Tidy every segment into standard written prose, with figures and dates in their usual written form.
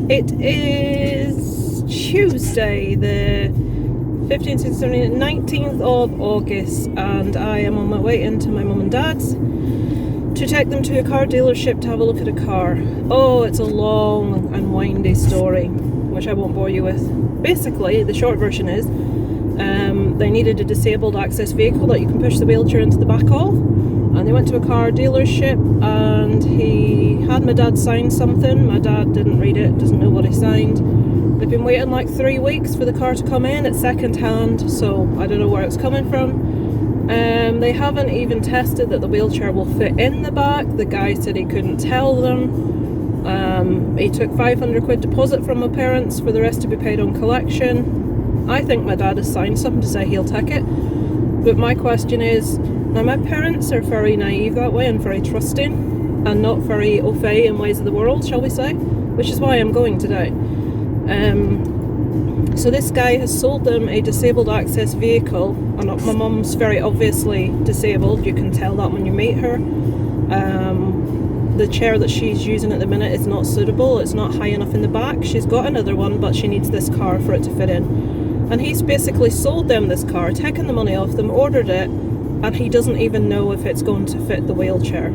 It is Tuesday, the 15th, 16th, 19th of August, and I am on my way into my mum and dad's to take them to a car dealership to have a look at a car. Oh, it's a long and windy story, which I won't bore you with. Basically, the short version is, they needed a disabled access vehicle that you can push the wheelchair into the back of, and they went to a car dealership and he had my dad sign something. My dad didn't read it, doesn't know what he signed. They've been waiting like 3 weeks for the car to come in. It's second hand, so I don't know where it's coming from. They haven't even tested that the wheelchair will fit in the back. The guy said he couldn't tell them. He took 500 quid deposit from my parents for the rest to be paid on collection. I think my dad has signed something to say he'll take it. But my question is, now my parents are very naive that way and very trusting and not very au fait in ways of the world, shall we say, which is why I'm going today. So this guy has sold them a disabled access vehicle, and my mum's very obviously disabled, you can tell that when you meet her. The chair that she's using at the minute is not suitable, it's not high enough in the back. She's got another one, but she needs this car for it to fit in. And he's basically sold them this car, taken the money off them, ordered it, and he doesn't even know if it's going to fit the wheelchair.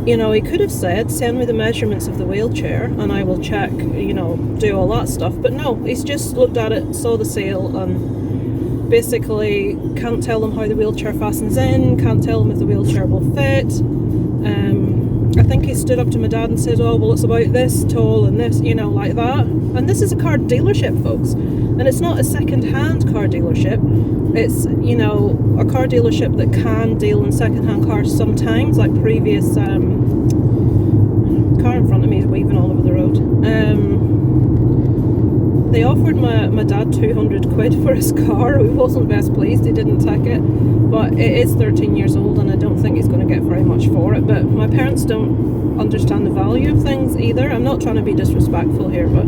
You know, he could have said, send me the measurements of the wheelchair and I will check, you know, do all that stuff. But no, he's just looked at it, saw the sale, and basically can't tell them how the wheelchair fastens in, can't tell them if the wheelchair will fit. I think he stood up to my dad and said, oh, well, it's about this tall and this, you know, like that. And this is a car dealership, folks. And it's not a second-hand car dealership. It's, you know, a car dealership that can deal in second-hand cars sometimes, like previous, car in front of me is weaving all over the road. They offered my dad 200 quid for his car. He wasn't best pleased, he didn't take it. But it is 13 years old and I don't think he's going to get very much for it. But my parents don't understand the value of things either. I'm not trying to be disrespectful here, but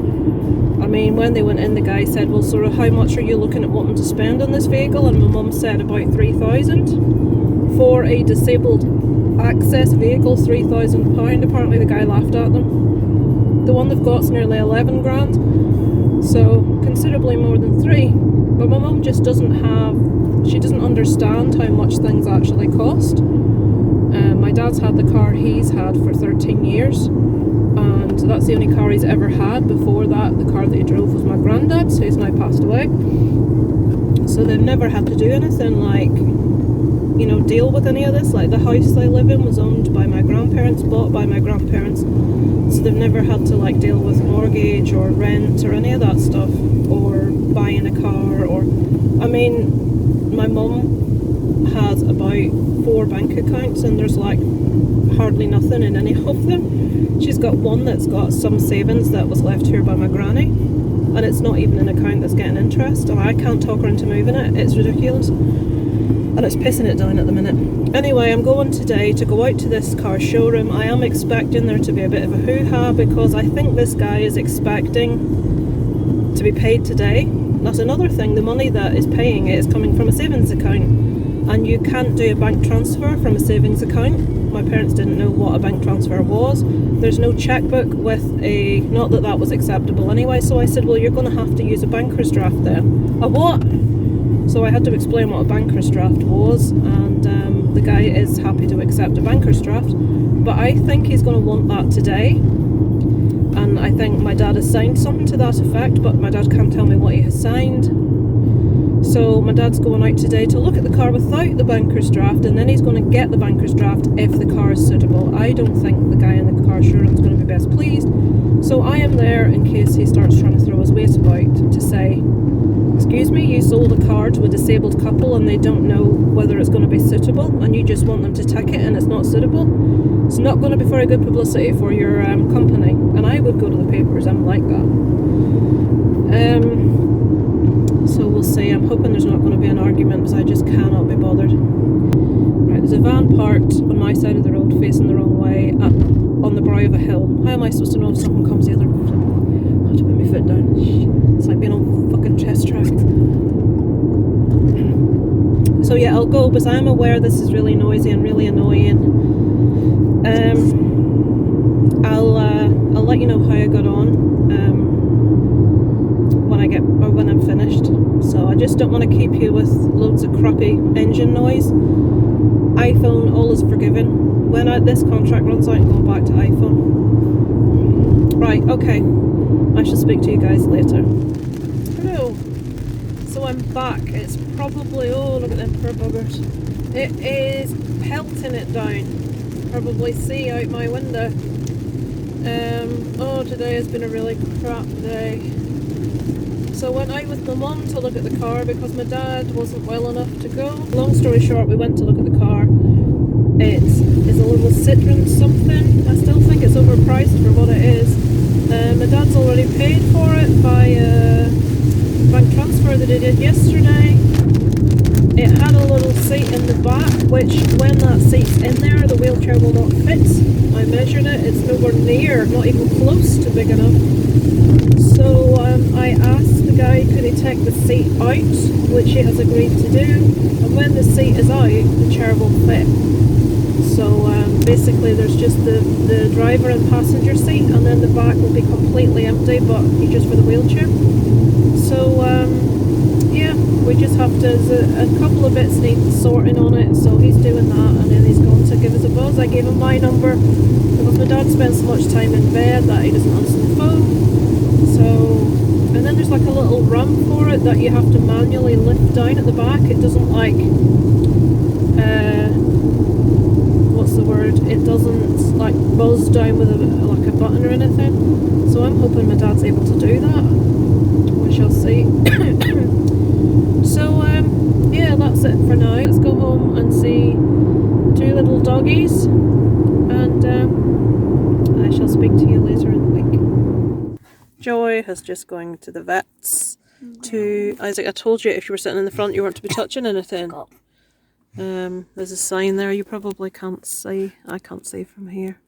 I mean, when they went in, the guy said, well, sort of, how much are you looking at wanting to spend on this vehicle? And my mum said about 3,000 for a disabled access vehicle, £3,000. Apparently the guy laughed at them. The one they've got's nearly 11 grand, so considerably more than 3. But my mum just doesn't understand how much things actually cost. My dad's had the car he's had for 13 years. And that's the only car he's ever had. Before that, the car that he drove was my granddad's, who's now passed away. So they've never had to do anything like, you know, deal with any of this. Like the house they live in was owned by my grandparents, bought by my grandparents. So they've never had to like deal with mortgage or rent or any of that stuff, or buying a car, or, I mean, my mum has about 4 bank accounts and there's like hardly nothing in any of them. She's got one that's got some savings that was left here by my granny, and it's not even an account that's getting interest, and I can't talk her into moving it. It's ridiculous, and it's pissing it down at the minute. Anyway, I'm going today to go out to this car showroom. I am expecting there to be a bit of a hoo-ha because I think this guy is expecting to be paid today. That's another thing, the money that is paying it is coming from a savings account, and you can't do a bank transfer from a savings account. My parents didn't know what a bank transfer was. There's no checkbook with a, not that that was acceptable anyway, so I said, well, you're going to have to use a banker's draft then. A what? So I had to explain what a banker's draft was, and the guy is happy to accept a banker's draft, but I think he's going to want that today. And I think my dad has signed something to that effect, but my dad can't tell me what he has signed. So my dad's going out today to look at the car without the banker's draft, and then he's going to get the banker's draft if the car is suitable. I don't think the guy in the car showroom is going to be best pleased. So I am there in case he starts trying to throw his weight about to say, excuse me, you sold a car to a disabled couple and they don't know whether it's going to be suitable, and you just want them to take it and it's not suitable. It's not going to be very good publicity for your company, and I would go to the papers. I'm like that. So we'll see. I'm hoping there's not going to be an argument because I just cannot be bothered. Right, there's a van parked on my side of the road facing the wrong way on the brow of a hill. How am I supposed to know if someone comes the other way? I have to put my foot down. It's like being on fucking chest track. So yeah, I'll go because I'm aware this is really noisy and really annoying. I'll let you know how I got on when I'm finished. So I just don't want to keep you with loads of crappy engine noise. iPhone, all is forgiven. When this contract runs out, I'm going back to iPhone. Right, okay. I shall speak to you guys later. Hello. So I'm back. It's probably, oh look at them poor buggers. It is pelting it down. Probably see out my window. Oh, today has been a really crap day. So I went out with my mum to look at the car because my dad wasn't well enough to go. Long story short, we went to look at the car. It is a little Citroen something. I still think it's overpriced for what it is. My dad's already paid for it by bank transfer that he did yesterday. It had a little seat in the back, which when that seat's in there, the wheelchair will not fit. I measured it, it's nowhere near, not even close to big enough. So I asked the guy could he take the seat out, which he has agreed to do, and when the seat is out, the chair will fit. So basically there's just the driver and passenger seat, and then the back will be completely empty, but just for the wheelchair. So yeah, we just have to, there's a couple of bits need sorting on it, so he's doing that, and then he's going to give us a buzz. I gave him my number because my dad spends so much time in bed that he doesn't answer the phone. So, and then there's like a little ramp for it that you have to manually lift down at the back. It doesn't like, what's the word? It doesn't like buzz down with like a button or anything. So I'm hoping my dad's able to do that. We shall see. So yeah, that's it for now. Let's go home and see two little doggies, and I shall speak to you later in the week. Joy has just going to the vets. To Isaac, I told you if you were sitting in the front you weren't to be touching anything. There's a sign there you probably can't see. I can't see from here.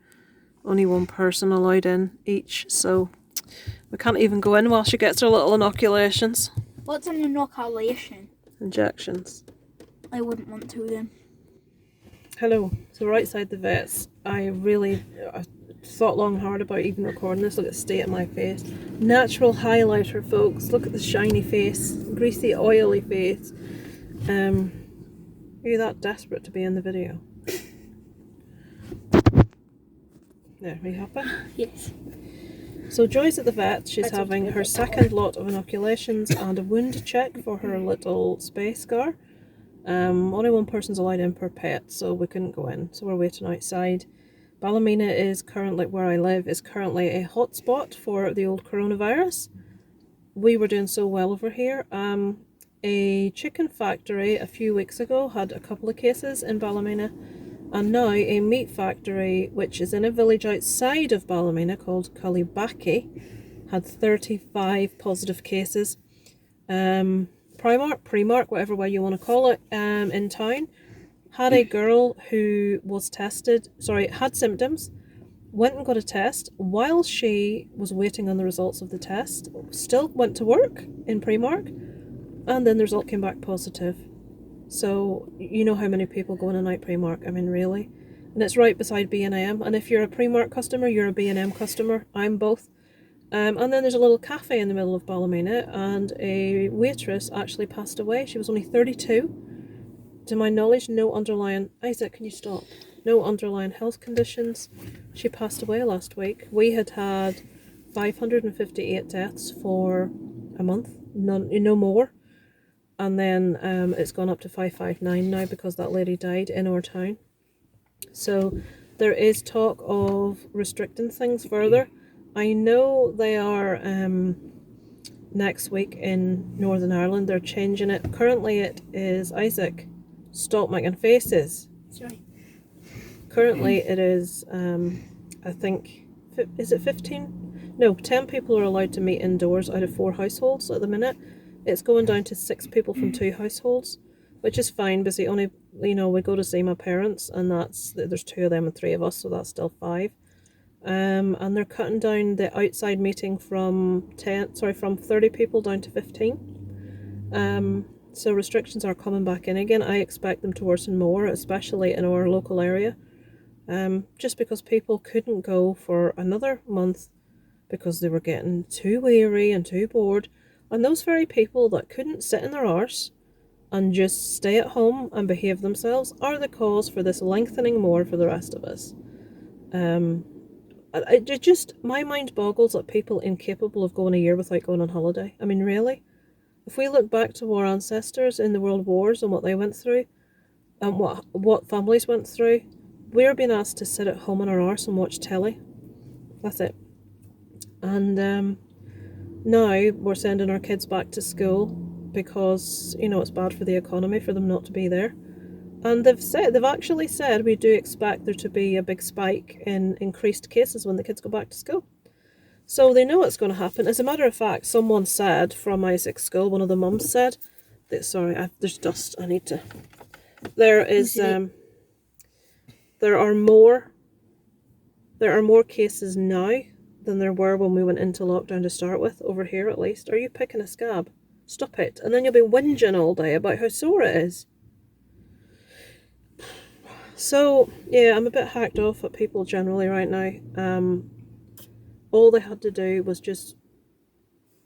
Only one person allowed in each, so we can't even go in while she gets her little inoculations. What's an inoculation? Injections. I wouldn't want to then. Hello. So we're outside the vets. I thought long and hard about even recording this. Look at the state of my face. Natural highlighter, folks. Look at the shiny face. Greasy, oily face. Are you that desperate to be in the video? There, are you happy? Yes. So Joy's at the vet. She's having her second lot of inoculations and a wound check for her little space scar. Only one person's allowed in per pet, so we couldn't go in. So we're waiting outside. Ballymena is currently, where I live, is currently a hotspot for the old coronavirus. We were doing so well over here. A chicken factory a few weeks ago had a couple of cases in Ballymena, and now a meat factory, which is in a village outside of Ballymena called Cullibaki, had 35 positive cases. Primark, whatever way you want to call it, in town, had a girl who was had symptoms, went and got a test. While she was waiting on the results of the test, still went to work in Primark, and then the result came back positive. So you know how many people go in and out Primark, I mean really. And it's right beside B&M, and if you're a Primark customer, you're a B&M customer. I'm both. And then there's a little cafe in the middle of Ballymena, and a waitress actually passed away. She was only 32. To my knowledge, no underlying... Isaac, can you stop? No underlying health conditions. She passed away last week. We had 558 deaths for a month, no more. And then it's gone up to 559 now because that lady died in our town. So there is talk of restricting things further. I know they are next week in Northern Ireland. They're changing it. Currently it is, Isaac, stop making faces. Sorry. Currently it is, I think, is it 15? No, 10 people are allowed to meet indoors out of 4 households at the minute. It's going down to 6 people from 2 households, which is fine because we go to see my parents, and there's 2 of them and 3 of us, so that's still 5. And they're cutting down the outside meeting from 30 people down to 15. So restrictions are coming back in again. I expect them to worsen more, especially in our local area. just because people couldn't go for another month because they were getting too weary and too bored. And those very people that couldn't sit in their arse and just stay at home and behave themselves are the cause for this lengthening more for the rest of us. It just, my mind boggles at people incapable of going a year without going on holiday. I mean, really? If we look back to our ancestors in the world wars and what they went through, and what families went through, we're being asked to sit at home on our arse and watch telly. That's it. And now we're sending our kids back to school because, you know, it's bad for the economy for them not to be there. And they've actually said we do expect there to be a big spike in increased cases when the kids go back to school. So they know it's going to happen. As a matter of fact, someone said from Isaac's school, one of the mums said, that, sorry, there's dust, I need to... There are more cases now than there were when we went into lockdown to start with, over here at least. Are you picking a scab? Stop it. And then you'll be whinging all day about how sore it is. So, yeah, I'm a bit hacked off at people generally right now. All they had to do was just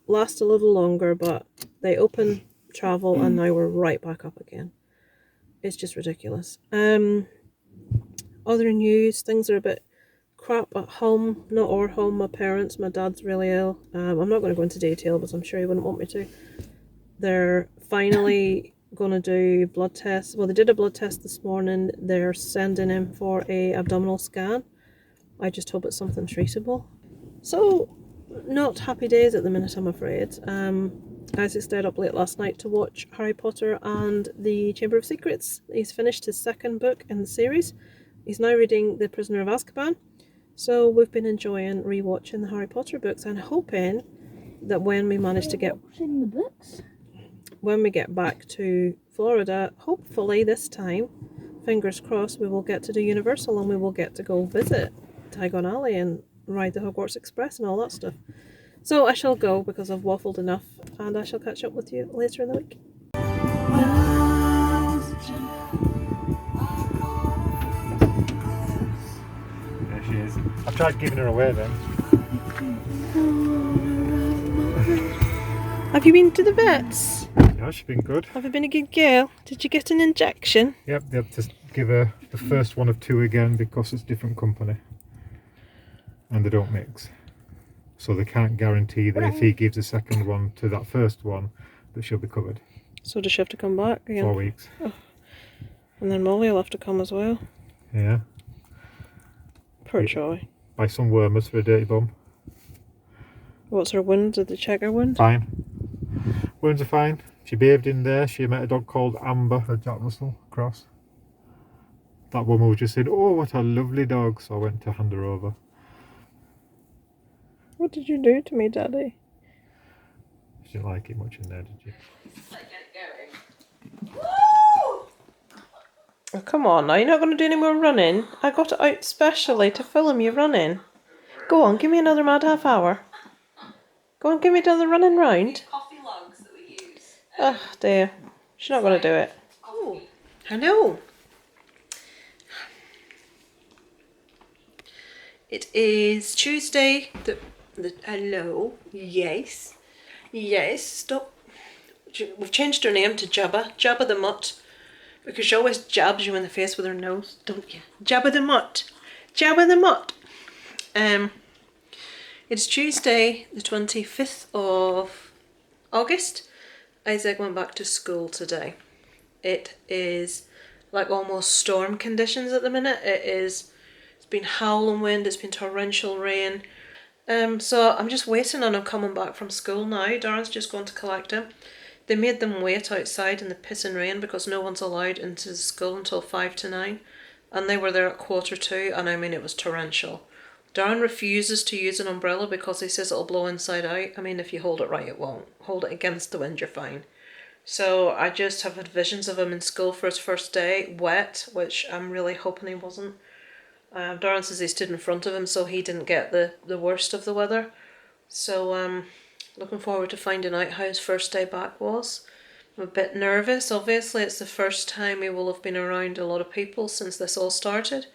last a little longer, but they open travel and now we're right back up again. It's just ridiculous. Other news, things are a bit crap at home. Not our home, my parents. My dad's really ill. I'm not going to go into detail, but I'm sure he wouldn't want me to. They're finally going to do blood tests. Well, they did a blood test this morning. They're sending him for a abdominal scan. I just hope it's something treatable. So, not happy days at the minute, I'm afraid. Isaac stayed up late last night to watch Harry Potter and the Chamber of Secrets. He's finished his second book in the series. He's now reading The Prisoner of Azkaban. So we've been enjoying rewatching the Harry Potter books and hoping that when we manage to get... Watching the books? When we get back to Florida, hopefully this time, fingers crossed, we will get to do Universal and we will get to go visit Diagon Alley and ride the Hogwarts Express and all that stuff. So I shall go because I've waffled enough and I shall catch up with you later in the week. There she is. I've tried giving her away then. Have you been to the vets? Yeah, she's been good. Have you been a good girl? Did you get an injection? Yep, they have to give her the first one of two again because it's different company. And they don't mix. So they can't guarantee that if he gives a second one to that first one, that she'll be covered. So does she have to come back again? 4 weeks. Oh. And then Molly will have to come as well. Yeah. Poor Joy. Buy some wormers for a dirty bum. What's her wound? Did they check her wound? Fine. Wounds are fine. She bathed in there. She met a dog called Amber, a Jack Russell cross. That woman was just saying, oh, what a lovely dog. So I went to hand her over. What did you do to me, Daddy? She didn't like it much in there, did you? Oh, come on now, you're not going to do any more running. I got it out specially to film you running. Go on, give me another mad half hour. Go on, give me another running round. Coffee lugs that we use. Oh dear, she's not going to do it. Oh, hello. It is Tuesday. Hello. Yes. Yes. Stop. We've changed her name to Jabba. Jabba the Mutt. Because she always jabs you in the face with her nose, don't you? Jabba the Mutt. Jabba the Mutt. It's Tuesday, the 25th of August. Isaac went back to school today. It is like almost storm conditions at the minute. It's been howling wind, it's been torrential rain. So I'm just waiting on him coming back from school now. Darren's just going to collect him. They made them wait outside in the pissing rain because no one's allowed into the school until 5 to 9. And they were there at 1:45, and I mean it was torrential. Darren refuses to use an umbrella because he says it'll blow inside out. I mean, if you hold it right, it won't. Hold it against the wind, you're fine. So I just have had visions of him in school for his first day, wet, which I'm really hoping he wasn't. Darren says he stood in front of him so he didn't get the worst of the weather. So looking forward to finding out how his first day back was. I'm a bit nervous. Obviously it's the first time he will have been around a lot of people since this all started.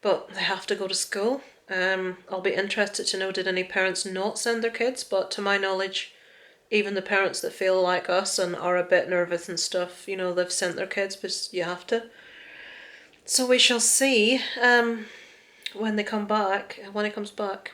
but they have to go to school. I'll be interested to know, did any parents not send their kids? But to my knowledge, even the parents that feel like us and are a bit nervous and stuff, you know, they've sent their kids because you have to. So we shall see when they come back, when he comes back.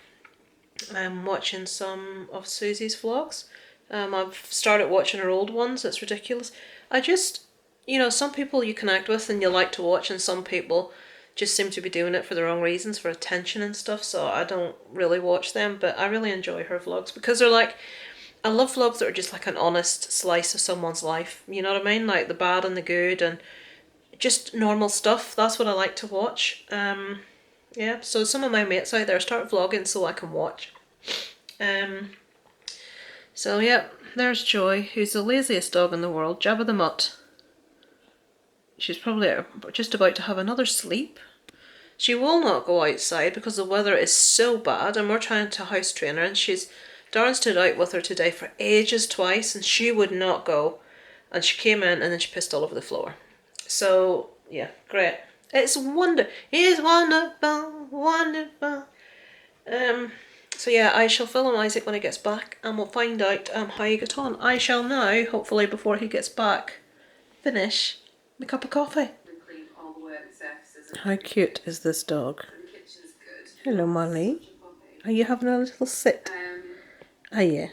I'm watching some of Susie's vlogs. I've started watching her old ones. It's ridiculous. I just, you know, some people you connect with and you like to watch, and some people just seem to be doing it for the wrong reasons, for attention and stuff, so I don't really watch them, but I really enjoy her vlogs because they're like, I love vlogs that are just like an honest slice of someone's life, you know what I mean? Like the bad and the good and just normal stuff. That's what I like to watch. Yeah, so some of my mates out there start vlogging so I can watch. So yeah, there's Joy, who's the laziest dog in the world, Jabba the Mutt. She's probably just about to have another sleep. She will not go outside because the weather is so bad and we're trying to house train her, and Darren stood out with her today for ages twice and she would not go. And she came in and then she pissed all over the floor. So yeah, great. It's wonderful, wonderful. So yeah, I shall film Isaac when he gets back and we'll find out how you get on. I shall now, hopefully before he gets back, finish my cup of coffee. How cute is this dog? Hello, Molly. Are you having a little sit? Are you?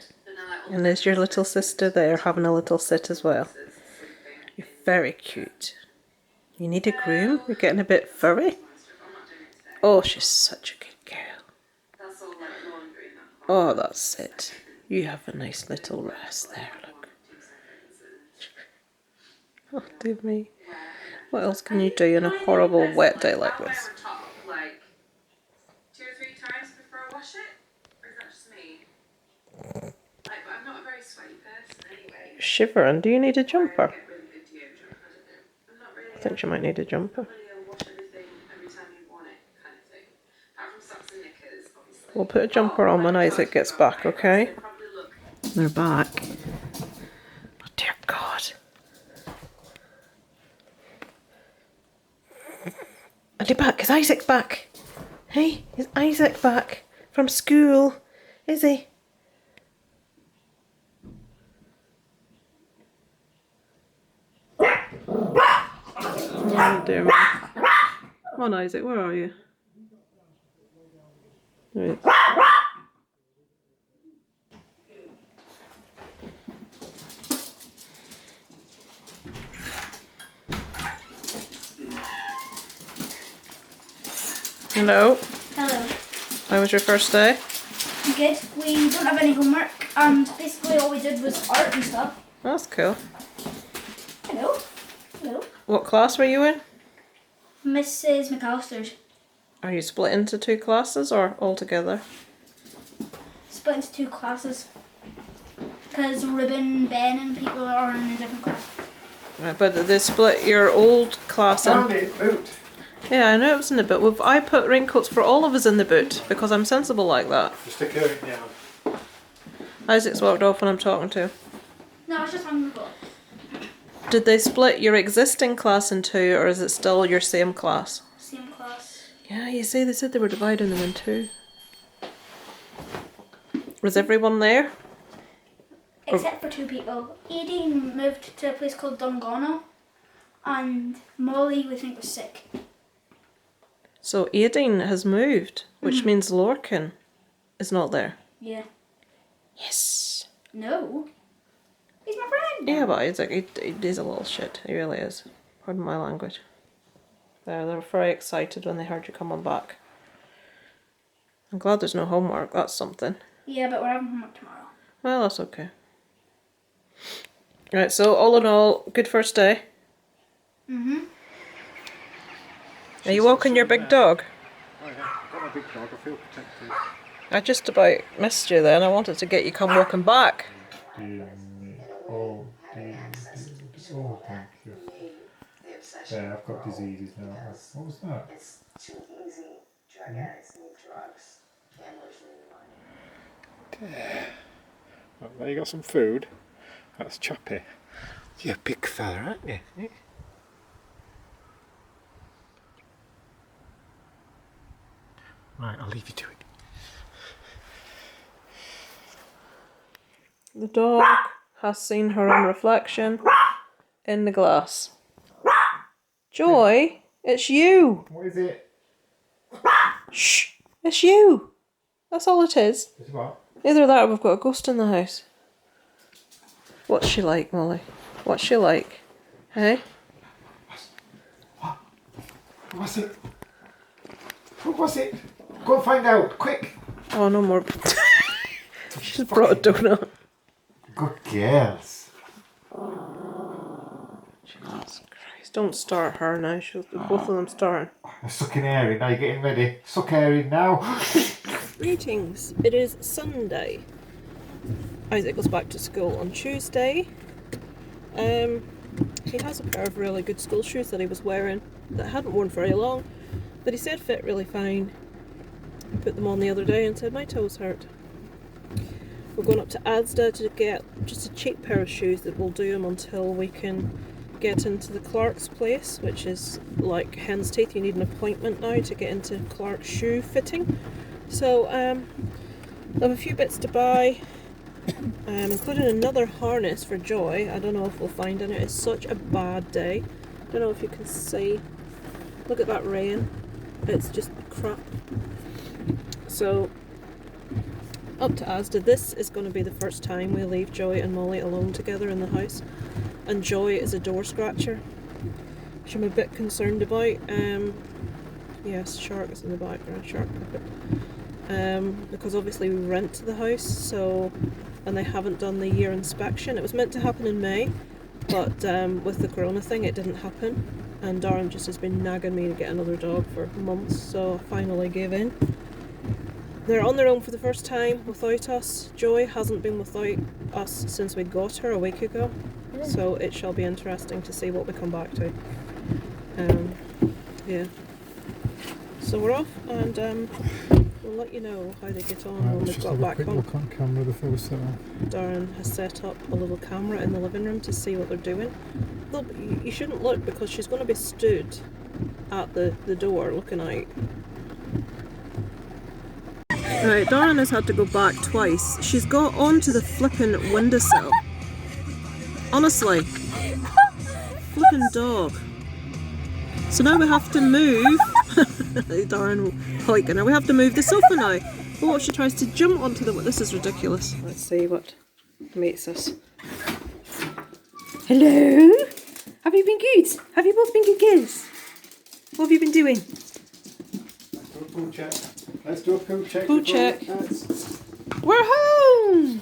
And there's your little sister there having a little sit as well. You're very cute. You need a groom? You're getting a bit furry? Oh, she's such a good girl. Oh, that's it. You have a nice little rest there, look. Oh, dear me. What else can you do in a horrible wet day like this? Like 2 or 3 times before I wash it? Or is that just me? Like, but I'm not a very sweaty person anyway. You're shivering. Do you need a jumper? I get really good deodorant. I don't know. I'm not really. I think you might need a jumper. Wash everything every time you want it, kind of thing. Apart from socks and knickers, obviously. We'll put a jumper on when Isaac gets back, okay? They're back. Oh dear God. Are they back? Is Isaac back? Hey, is Isaac back from school? Is he? Oh dear me. Come on, Isaac, where are you? There he is. Hello. Hello. How was your first day? Good. We don't have any homework, and basically all we did was art and stuff. That's cool. Hello. Hello. What class were you in? Mrs. McAllister's. Are you split into 2 classes or all together? Split into 2 classes. Because Ruben, Ben, and people are in a different class. Right, but they split your old class in. Yeah, I know it was in the boot. I put raincoats for all of us in the boot because I'm sensible like that. Just take it down. Isaac's walked off when I'm talking to him. No, it's just on the book. Did they split your existing class in 2 or is it still your same class? Same class. Yeah, you see, they said they were dividing them in 2. Was everyone there? Except for 2 people. Edie moved to a place called Dungono, and Molly we think was sick. So Aideen has moved, which means Lorcan is not there. Yeah. Yes. No. He's my friend. Yeah, but he's a little shit. He really is. Pardon my language. They were very excited when they heard you coming back. I'm glad there's no homework. That's something. Yeah, but we're having homework tomorrow. Well, that's okay. Right, so all in all, good first day. Mhm. Are you walking your big dog? Oh yeah, I've got my big dog, I feel protected. I just about missed you then. I wanted to get you come walking back. Oh, oh, thank you. Yeah, I've got diseases now. What was that? It's too easy. Drug addicts need drugs. Gamblers need money. Well, there you got some food. That's Choppy. You're a big fella, aren't you? Right, I'll leave you to it. The dog has seen her own reflection in the glass. Joy, it's you! What is it? Shh! It's you! That's all it is. It's what? Either that or we've got a ghost in the house. What's she like, Molly? What's she like? Hey? What was it? What was it? Go and find out, quick! Oh, no more. She's brought a donut. Good girls. Jesus Christ, don't start her now. Both of them starting. You're sucking air in, now you're getting ready. Suck air in now. Greetings. It is Sunday. Isaac goes back to school on Tuesday. He has a pair of really good school shoes that he was wearing that I hadn't worn very long, that he said fit really fine. I put them on the other day and said my toes hurt. We're going up to Asda to get just a cheap pair of shoes that will do him until we can get into the Clark's place, which is like hen's teeth. You need an appointment now to get into Clark's shoe fitting. So I have a few bits to buy, including another harness for Joy. I don't know if we'll find any. It's such a bad day. I don't know if you can see. Look at that rain. It's just crap. So up to Asda. This is going to be the first time we leave Joy and Molly alone together in the house. And Joy is a door scratcher, which I'm a bit concerned about. Yes, shark is in the background, shark puppet. Because obviously we rent the house, so, and they haven't done the year inspection. It was meant to happen in May, but with the corona thing it didn't happen. And Darren just has been nagging me to get another dog for months, so I finally gave in. They're on their own for the first time without us. Joy hasn't been without us since we got her a week ago, so it shall be interesting to see what we come back to. Yeah. So we're off, and we'll let you know how they get on when we've got back home. Look on camera before we set off. Darren has set up a little camera in the living room to see what they're doing. Though you shouldn't look because she's going to be stood at the door looking out. Right, Darren has had to go back twice. She's got onto the flipping windowsill. Honestly. Flipping dog. So now we have to move. Darren hiking her. We have to move the sofa now. Oh, she tries to jump onto the. This is ridiculous. Let's see what meets us. Hello? Have you been good? Have you both been good girls? What have you been doing? Poo check. Let's do a poo check. Poo check. We're home!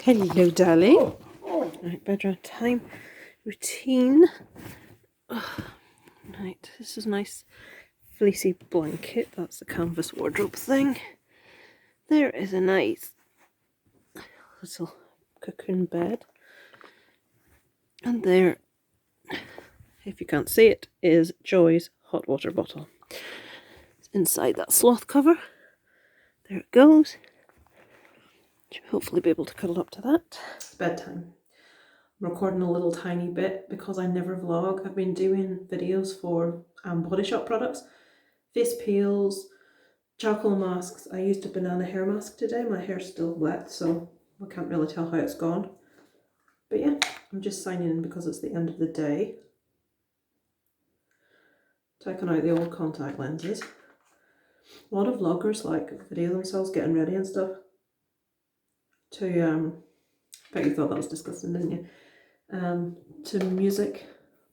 Hello, darling. Right, bedroom time. Routine. Right, this is a nice fleecy blanket. That's the canvas wardrobe thing. There is a nice little cocoon bed. And there, if you can't see it, is Joy's hot water bottle. It's inside that sloth cover. There it goes. Should hopefully be able to cuddle up to that. It's bedtime. I'm recording a little tiny bit because I never vlog. I've been doing videos for Body Shop products. Face peels, charcoal masks. I used a banana hair mask today. My hair's still wet, so I can't really tell how it's gone. But yeah, I'm just signing in because it's the end of the day. Taking out the old contact lenses. A lot of vloggers like video themselves getting ready and stuff. To bet you thought that was disgusting, didn't you? To music,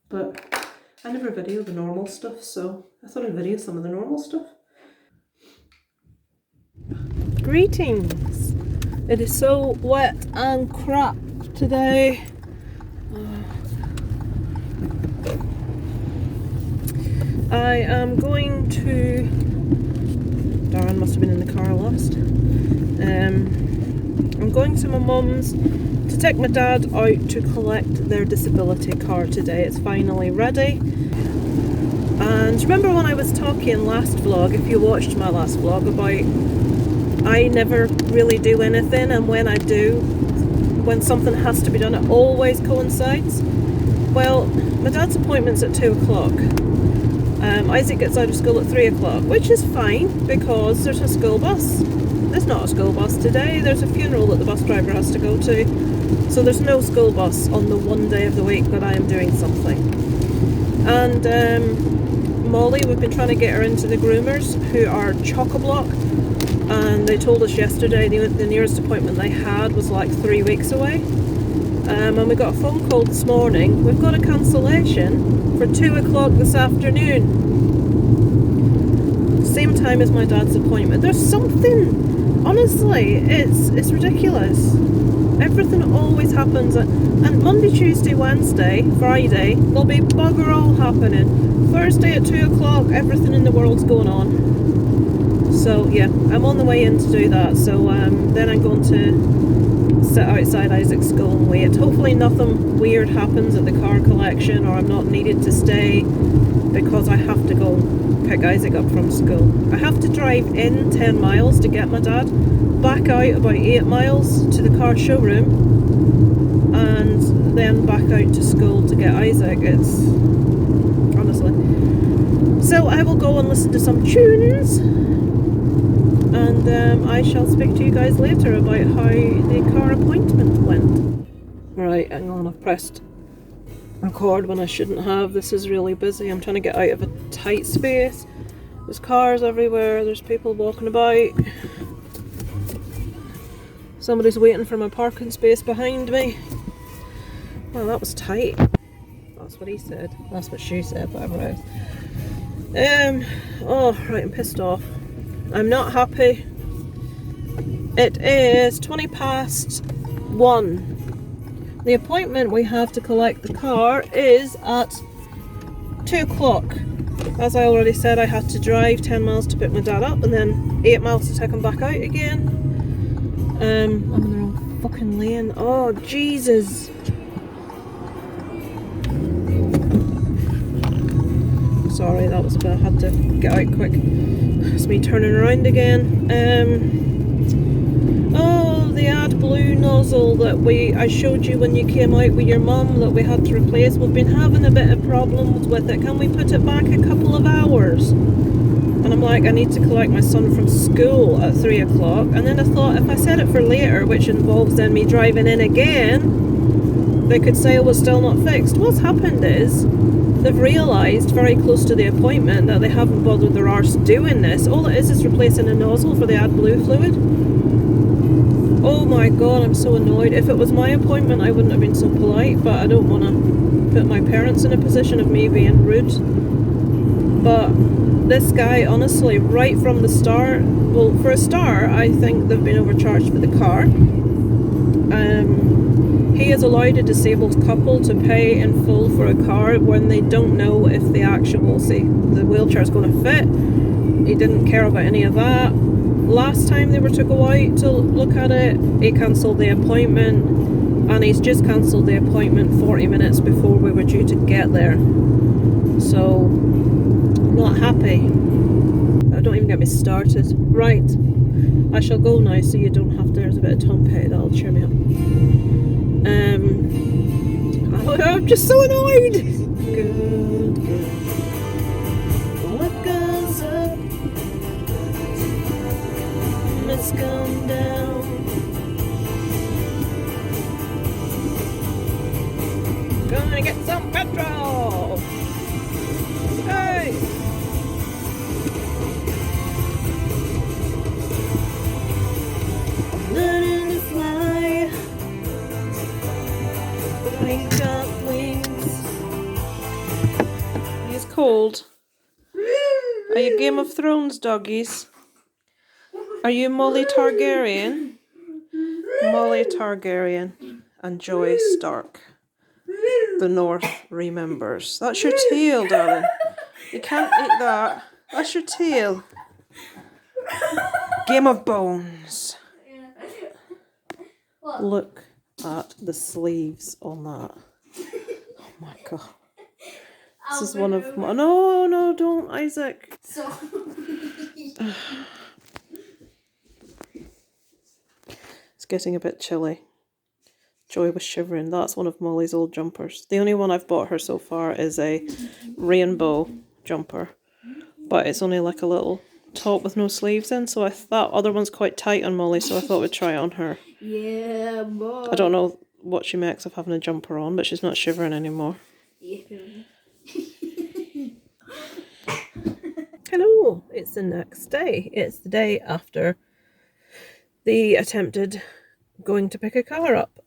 but I never video the normal stuff, so I thought I'd video some of the normal stuff. Greetings! It is so wet and crap today. I am going to... Darren must have been in the car last. I'm going to my mum's to take my dad out to collect their disability car today. It's finally ready. And remember when I was talking last vlog, if you watched my last vlog, about I never really do anything, and when I do, when something has to be done, it always coincides. Well, my dad's appointment's at 2 o'clock. Isaac gets out of school at 3 o'clock, which is fine because there's a school bus. There's not a school bus today, there's a funeral that the bus driver has to go to. So there's no school bus on the one day of the week that I am doing something. And Molly, we've been trying to get her into the groomers who are chock-a-block. And they told us yesterday the nearest appointment they had was like 3 weeks away. And we got a phone call this morning. We've got a cancellation for 2 o'clock this afternoon. Same time as my dad's appointment. There's something, honestly, it's ridiculous. Everything always happens. And Monday, Tuesday, Wednesday, Friday, there'll be bugger all happening. Thursday at 2 o'clock, everything in the world's going on. So yeah, I'm on the way in to do that. So then I'm going to sit outside Isaac's school and wait. Hopefully nothing weird happens at the car collection, or I'm not needed to stay because I have to go pick Isaac up from school. I have to drive in 10 miles to get my dad, back out about 8 miles to the car showroom, and then back out to school to get Isaac. It's honestly. So I will go and listen to some tunes, and I shall speak to you guys later about how the car appointment went. Right, hang on, I've pressed record when I shouldn't have. This is really busy. I'm trying to get out of a tight space. There's cars everywhere, there's people walking about. Somebody's waiting for my parking space behind me. Well, that was tight. That's what he said. That's what she said, whatever it is. Oh, right, I'm pissed off. I'm not happy. It is 20 past 1. The appointment we have to collect the car is at 2 o'clock. As I already said, I had to drive 10 miles to pick my dad up and then 8 miles to take him back out again. I'm in the wrong fucking lane. Oh, Jesus. Sorry, that was bad. I had to get out quick. It's me turning around again. Oh, the AdBlue nozzle that I showed you when you came out with your mum that we had to replace. We've been having a bit of problems with it. Can we put it back a couple of hours? And I'm like, I need to collect my son from school at 3 o'clock. And then I thought, if I set it for later, which involves then me driving in again, they could say, oh, it's still not fixed. What's happened is, they've realised very close to the appointment that they haven't bothered their arse doing this. All it is replacing a nozzle for the AdBlue fluid. Oh my god, I'm so annoyed. If it was my appointment, I wouldn't have been so polite, but I don't want to put my parents in a position of me being rude. But this guy, honestly, right from the start, well, for a start, I think they've been overcharged for the car. He has allowed a disabled couple to pay in full for a car when they don't know if the actual, the wheelchair is going to fit. He didn't care about any of that. Last time they were to go out to look at it, he cancelled the appointment, and he's just cancelled the appointment 40 minutes before we were due to get there. So, not happy. Don't even get me started. Right, I shall go now so you don't have to. There's a bit of Tom Petty that'll cheer me up. I'm just so annoyed. Good. What goes up must come down. Gonna get some petrol. Hey. Learning to fly. Ain't got wings. He's cold. Are you Game of Thrones doggies? Are you Molly Targaryen? Molly Targaryen and Joy Stark. The North remembers. That's your tail, darling. You can't eat that. That's your tail. Game of Bones. Look at the sleeves on that. Oh my god. This is one of my... No, don't, Isaac. It's getting a bit chilly. Joy was shivering. That's one of Molly's old jumpers. The only one I've bought her so far is a rainbow jumper, but it's only like a little top with no sleeves in, so I thought other one's quite tight on Molly, so I thought we'd try it on her. Yeah, boy. I don't know what she makes of having a jumper on, but she's not shivering anymore. Hello, it's the next day. It's the day after the attempted going to pick a car up.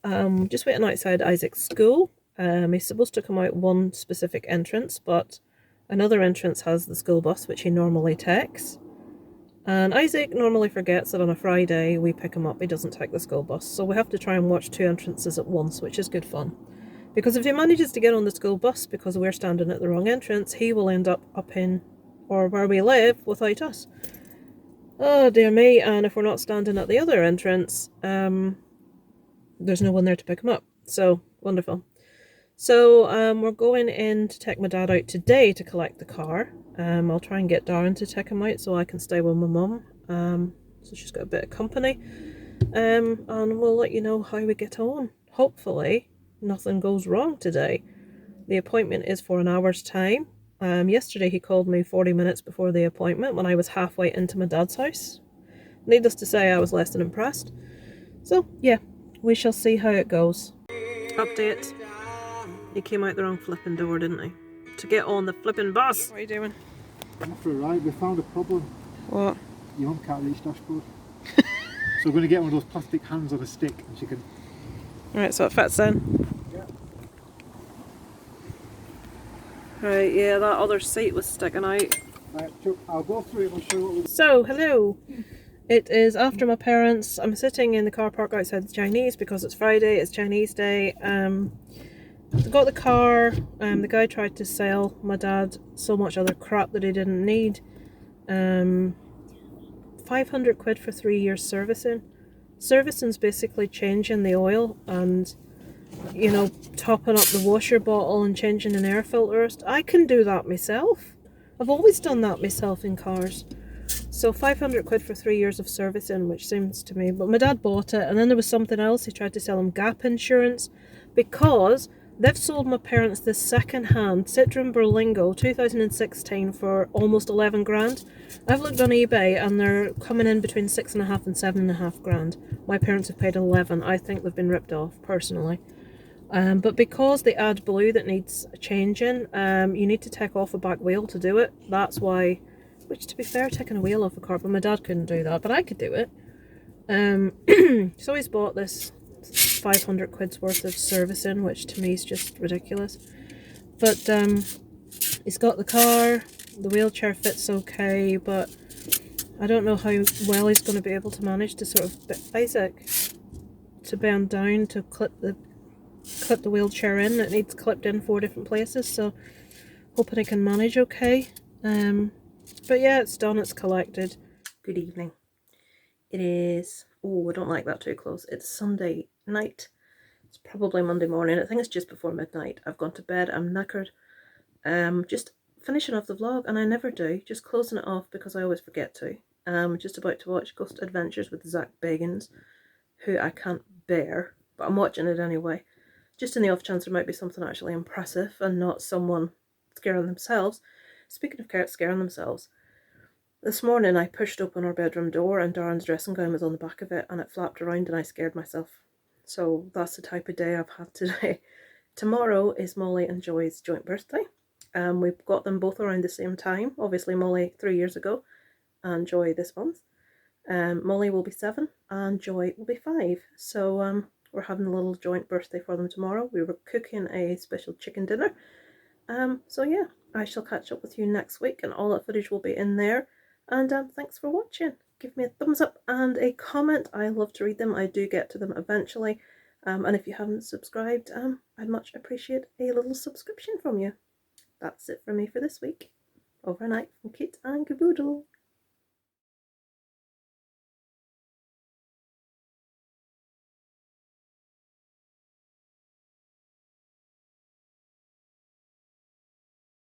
Just waiting outside Isaac's school. He's supposed to come out one specific entrance, but another entrance has the school bus, which he normally takes. And Isaac normally forgets that on a Friday we pick him up. He doesn't take the school bus, so we have to try and watch two entrances at once, which is good fun. Because if he manages to get on the school bus because we're standing at the wrong entrance, he will end up in, or where we live, without us. Oh dear me, and if we're not standing at the other entrance, there's no one there to pick him up. So, wonderful. So, we're going in to take my dad out today to collect the car. I'll try and get Darren to take him out so I can stay with my mum. So she's got a bit of company. And we'll let you know how we get on. Hopefully, nothing goes wrong today. The appointment is for an hour's time. Yesterday he called me 40 minutes before the appointment when I was halfway into my dad's house. Needless to say, I was less than impressed. So, yeah, we shall see how it goes. Update. He came out the wrong flipping door, didn't he? To get on the flipping bus. What are you doing? After a ride, we found a problem. What? Your mum can't reach dashboard. So we're going to get one of those plastic hands on a stick and she can... Right, so it fits in. Yeah. Right, yeah, that other seat was sticking out. Right, I'll go through it and show you what we... So, hello. It is after my parents. I'm sitting in the car park outside the Chinese because it's Friday, it's Chinese day. Got the car. The guy tried to sell my dad so much other crap that he didn't need. 500 quid for 3 years servicing. Servicing's basically changing the oil and, you know, topping up the washer bottle and changing an air filter. I can do that myself. I've always done that myself in cars. So 500 quid for 3 years of servicing, which seems to me, but my dad bought it. And then there was something else. He tried to sell him gap insurance because they've sold my parents this second-hand Citroen Berlingo 2016 for almost 11 grand. I've looked on eBay and they're coming in between 6.5 and 7.5 grand. My parents have paid 11. I think they've been ripped off, personally. But because they add blue that needs changing, you need to take off a back wheel to do it. That's why, which to be fair, taking a wheel off a car, but my dad couldn't do that, but I could do it. So he's bought this 500 quid's worth of servicing, which to me is just ridiculous. But he's got the car, the wheelchair fits okay, but I don't know how well he's going to be able to manage to sort of Isaac to bend down to clip the wheelchair in. It needs clipped in 4 different places, so hoping he can manage okay. But yeah, it's done, it's collected. Good evening. It is, oh, I don't like that too close. It's Sunday night. It's probably Monday morning. I think it's just before midnight. I've gone to bed, I'm knackered. Just finishing off the vlog, and I never do. Just closing it off because I always forget to. Just about to watch Ghost Adventures with Zach Bagans, who I can't bear, but I'm watching it anyway. Just in the off chance there might be something actually impressive and not someone scaring themselves. Speaking of carrots scaring themselves, this morning I pushed open our bedroom door and Darren's dressing gown was on the back of it and it flapped around and I scared myself. So that's the type of day I've had today. Tomorrow is Molly and Joy's joint birthday. We've got them both around the same time. Obviously Molly 3 years ago and Joy this month. Molly will be 7 and Joy will be 5. So we're having a little joint birthday for them tomorrow. We were cooking a special chicken dinner. So yeah, I shall catch up with you next week and all that footage will be in there. And thanks for watching. Give me a thumbs up and a comment. I love to read them. I do get to them eventually. And if you haven't subscribed, I'd much appreciate a little subscription from you. That's it from me for this week. Over and out from Kit and Caboodle.